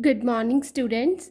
Good morning, students.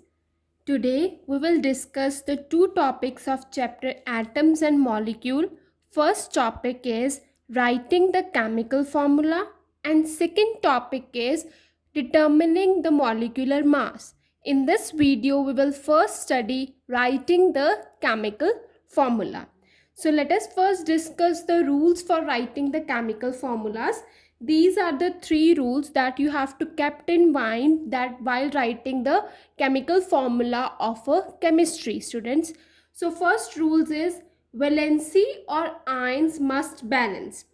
Today we will discuss the two topics of chapter Atoms and Molecule. First topic is writing the chemical formula, and second topic is determining the molecular mass. In this video, we will first study writing the chemical formula. So let us first discuss the rules for writing the chemical formulas. These are the three rules that you have to keep in mind that while writing the chemical formula of a chemistry, students. So first rules is valency or ions must balance.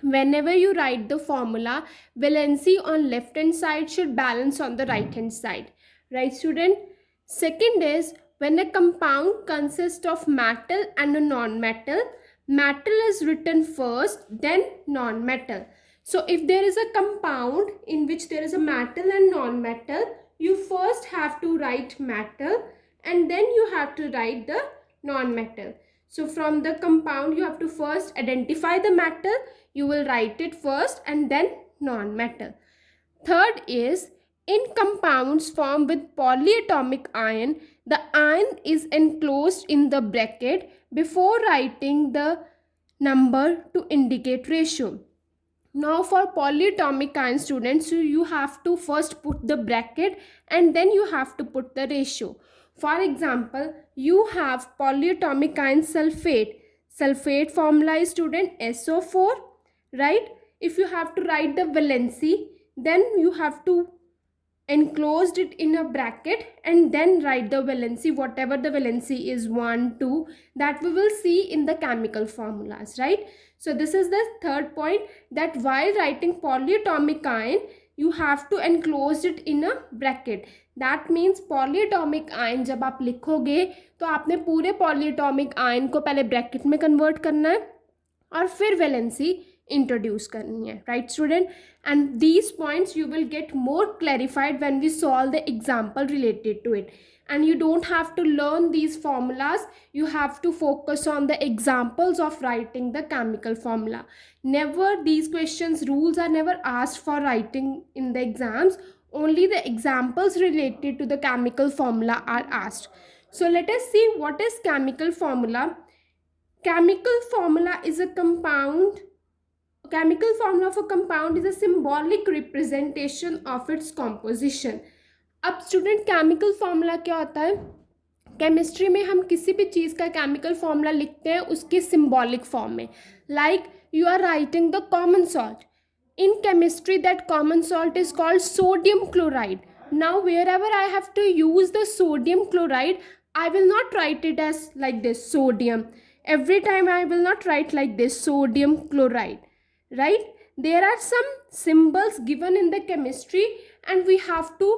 Whenever you write the formula, valency on left hand side should balance on the right hand side, right, student? Second is when a compound consists of metal and a non-metal, metal is written first, then non-metal. So if there is a compound in which there is a metal and non-metal, you first have to write metal and then you have to write the non-metal. So from the compound you have to first identify the metal, you will write it first and then non-metal. Third is in compounds formed with polyatomic ion, the ion is enclosed in the bracket before writing the number to indicate ratio. Now for polyatomic ion, students, so you have to first put the bracket and then you have to put the ratio. For example, you have polyatomic ion sulfate. Sulfate formula is, student, SO4, right? If you have to write the valency, then you have to enclosed it in a bracket and then write the valency, whatever the valency is, 1 2, that we will see in the chemical formulas, right? So this is the third point, that while writing polyatomic ion you have to enclose it in a bracket. That means polyatomic ion जब आप लिखोगे तो आपने पूरे polyatomic ion को पहले bracket में convert करना है और फिर valency इंट्रोड्यूस करनी है, right student? And these points you will get more clarified when we solve the example related to it. And you don't have to learn these formulas, you have to focus on the examples of writing the chemical formula. Never, these questions rules are never asked for writing in the exams, only the examples related to the chemical formula are asked. So let us see what is chemical formula. Chemical formula is a compound. Chemical formula of a compound is a symbolic representation of its composition. अब student chemical formula क्या होता है? Chemistry में हम किसी भी चीज़ का chemical formula लिखते हैं उसके सिंबॉलिक फॉर्म में. Like you are writing the common salt. In chemistry, that common salt is called sodium chloride. Now wherever I have to use the sodium chloride, I will not write it as like this sodium. Every time I will not write like this sodium chloride, right? There are some symbols given in the chemistry and we have to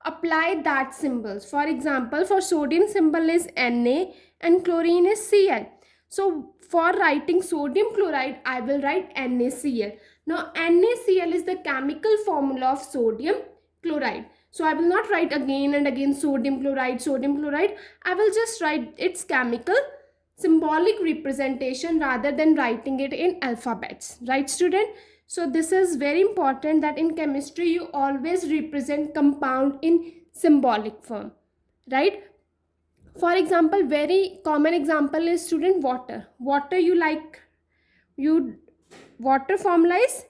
apply that symbols. For example, for sodium symbol is Na and chlorine is Cl. So for writing sodium chloride, I will write NaCl. Now NaCl is the chemical formula of sodium chloride. So I will not write again and again sodium chloride, sodium chloride. I will just write its chemical symbolic representation rather than writing it in alphabets, right student? So this is very important that in chemistry you always represent compound in symbolic form, right? For example, very common example is, student, water. Water, water formula is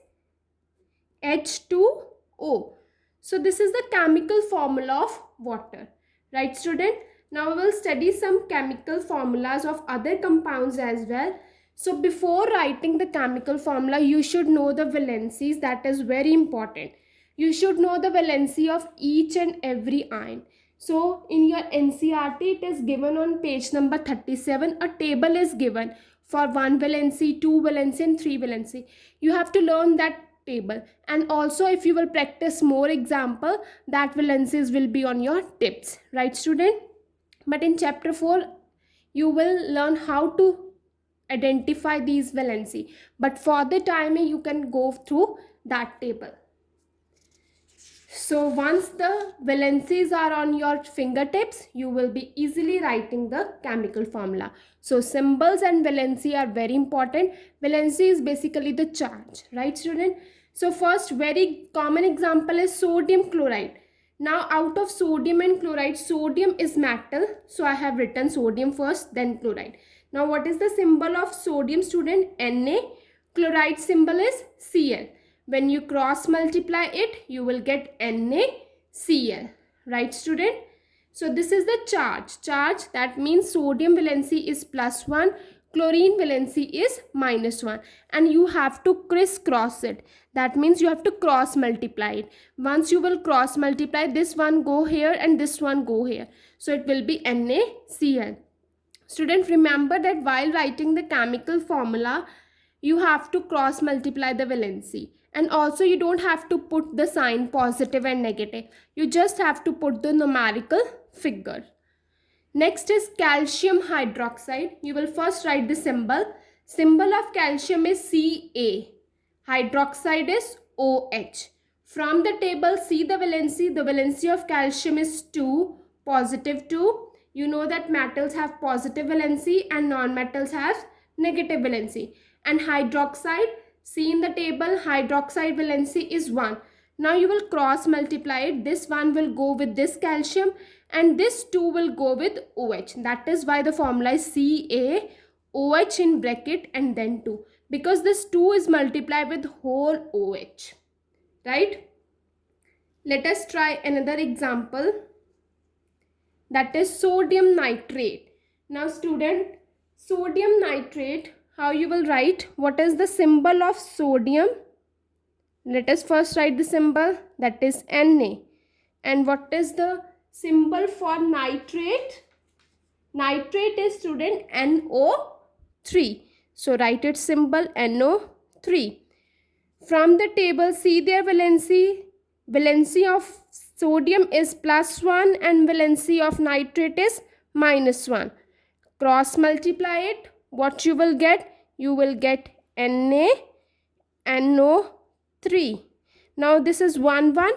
H2O. So this is the chemical formula of water, right student? Now we will study some chemical formulas of other compounds as well. So before writing the chemical formula, you should know the valencies. That is very important. You should know the valency of each and every ion. So in your NCERT, it is given on page number 37. A table is given for 1 valency, 2 valency and 3 valency. You have to learn that table. And also if you will practice more example, that valencies will be on your tips, right student? But in chapter 4, you will learn how to identify these valency. But for the time you can go through that table. So once the valencies are on your fingertips, you will be easily writing the chemical formula. So symbols and valency are very important. Valency is basically the charge, right student? So first very common example is sodium chloride. Now out of sodium and chloride, sodium is metal, so I have written sodium first, then chloride. Now what is the symbol of sodium, student? Na. Chloride symbol is Cl. When you cross multiply it, you will get NaCl. Right, student? So this is the charge. That means sodium valency is +1, chlorine valency is -1, and you have to crisscross it. That means you have to cross multiply it. Once you will cross multiply, this one go here and this one go here. So it will be NaCl. Student, remember that while writing the chemical formula, you have to cross multiply the valency. And also you don't have to put the sign positive and negative. You just have to put the numerical figure. Next is calcium hydroxide. You will first write the symbol. Symbol of calcium is Ca. Hydroxide is OH. From the table, see the valency. The valency of calcium is 2, +2. You know that metals have positive valency and non-metals have negative valency. And hydroxide, see in the table, hydroxide valency is 1. Now you will cross multiply it. This one will go with this calcium and this 2 will go with OH. That is why the formula is CaOH in bracket and then 2. Because this 2 is multiplied with whole OH. Right? Let us try another example. That is sodium nitrate. Now student, sodium nitrate, how you will write? What is the symbol of sodium? Let us first write the symbol, that is Na. And what is the symbol for nitrate? Nitrate is, student, NO3. So write its symbol NO3. From the table, see their valency. Valency of sodium is +1 and valency of nitrate is -1. Cross multiply it. What you will get? You will get NaNO3. Now this is 1, 1.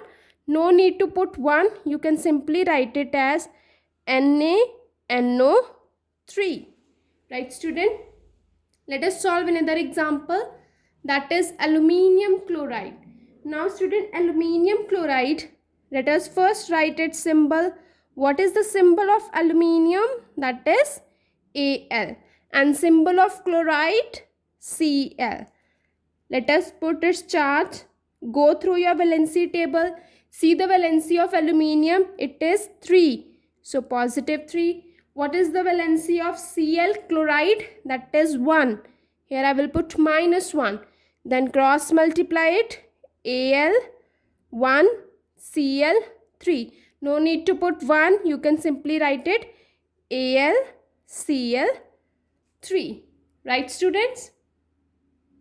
No need to put 1. You can simply write it as NaNO3. Right, student? Let us solve another example. That is aluminium chloride. Now student, aluminium chloride, let us first write its symbol. What is the symbol of aluminium? That is Al. And symbol of chloride, Cl. Let us put its charge. Go through your valency table. See the valency of aluminium. It is 3. So +3. What is the valency of Cl chloride? That is 1. Here I will put -1. Then cross multiply it. Al 1, Cl 3. No need to put 1. You can simply write it Al Cl 3. Right, students?